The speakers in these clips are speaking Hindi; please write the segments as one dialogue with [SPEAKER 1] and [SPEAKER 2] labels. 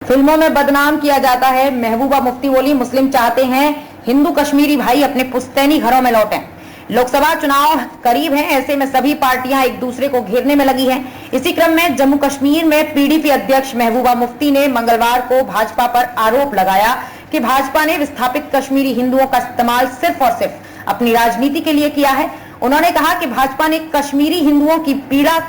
[SPEAKER 1] फिल्मों में बदनाम किया जाता है। महबूबा मुफ्ती बोली, मुस्लिम चाहते हैं हिंदू कश्मीरी भाई अपने पुश्तैनी घरों में लौटें। लोकसभा चुनाव करीब है, ऐसे में सभी पार्टियां एक दूसरे को घेरने में लगी हैं। इसी क्रम में जम्मू कश्मीर में पीडीपी अध्यक्ष महबूबा मुफ्ती ने मंगलवार को भाजपा पर आरोप लगाया कि भाजपा ने विस्थापित कश्मीरी हिंदुओं का इस्तेमाल सिर्फ और सिर्फ अपनी राजनीति के लिए किया है। उन्होंने कहा कि भाजपा ने कश्मीरी हिंदुओं की पीड़ा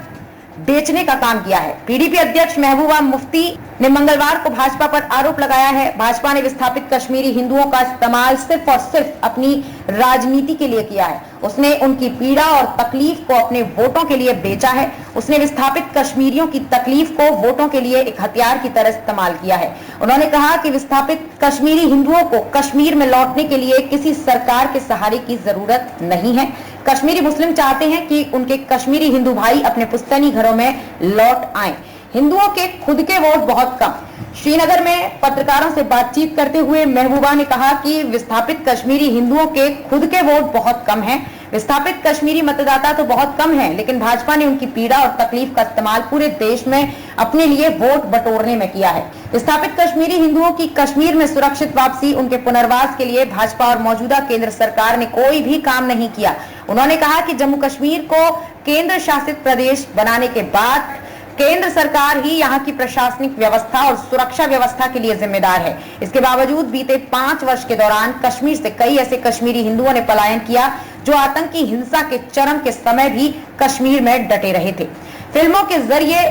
[SPEAKER 1] बेचने का काम किया है। पीडीपी अध्यक्ष महबूबा मुफ्ती ने मंगलवार को भाजपा पर आरोप लगाया है, भाजपा ने विस्थापित कश्मीरी हिंदुओं का इस्तेमाल सिर्फ और सिर्फ अपनी राजनीति के लिए किया है। उसने उनकी पीड़ा और तकलीफ को अपने वोटों के लिए बेचा है। उसने विस्थापित कश्मीरियों की तकलीफ को वोटों के लिए एक हथियार की तरह इस्तेमाल किया है। उन्होंने कहा कि विस्थापित कश्मीरी हिंदुओं को कश्मीर में लौटने के लिए किसी सरकार के सहारे की जरूरत नहीं है। कश्मीरी मुस्लिम चाहते हैं कि उनके कश्मीरी हिंदू भाई अपने पुश्तैनी घरों में लौट आएं। हिंदुओं के खुद के वोट बहुत कम। श्रीनगर में पत्रकारों से बातचीत करते हुए महबूबा ने कहा कि विस्थापित कश्मीरी हिंदुओं के खुद के वोट बहुत कम हैं। विस्थापित कश्मीरी मतदाता तो बहुत कम हैं, लेकिन भाजपा ने उनकी पीड़ा और तकलीफ का इस्तेमाल पूरे देश में अपने लिए वोट बटोरने में किया है। विस्थापित कश्मीरी हिंदुओं की कश्मीर में सुरक्षित वापसी, उनके पुनर्वास के लिए भाजपा और मौजूदा केंद्र सरकार ने कोई भी काम नहीं किया। उन्होंने कहा कि जम्मू कश्मीर को केंद्र शासित प्रदेश बनाने के बाद केंद्र सरकार ही यहाँ की प्रशासनिक व्यवस्था और सुरक्षा व्यवस्था के लिए जिम्मेदार है। इसके बावजूद बीते 5 वर्ष के दौरान कश्मीर से कई ऐसे कश्मीरी हिंदुओं ने पलायन किया जो आतंकी हिंसा के चरम के समय भी कश्मीर में डटे रहे थे। फिल्मों के जरिए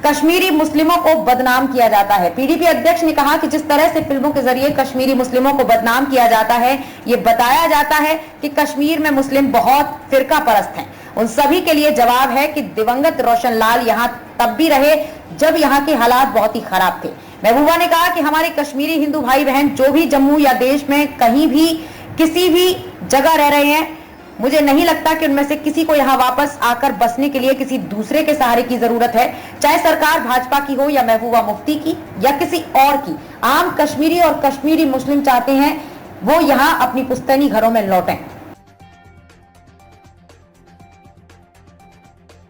[SPEAKER 1] कश्मीरी मुस्लिमों को बदनाम किया जाता है। पीडीपी अध्यक्ष ने कहा कि जिस तरह से फिल्मों के जरिए कश्मीरी मुस्लिमों को बदनाम किया जाता है, ये बताया जाता है कि कश्मीर में मुस्लिम बहुत फिरका परस्त हैं। उन सभी के लिए जवाब है कि दिवंगत रोशन लाल यहाँ तब भी रहे जब यहाँ के हालात बहुत ही खराब थे। महबूबा ने कहा कि हमारे कश्मीरी हिंदू भाई बहन जो भी जम्मू या देश में कहीं भी किसी भी जगह रह रहे हैं, मुझे नहीं लगता कि उनमें से किसी को यहाँ वापस आकर बसने के लिए किसी दूसरे के सहारे की जरूरत है, चाहे सरकार भाजपा की हो या महबूबा मुफ्ती की या किसी और की। आम कश्मीरी और कश्मीरी मुस्लिम चाहते हैं वो यहाँ अपनी पुश्तैनी घरों में लौटें।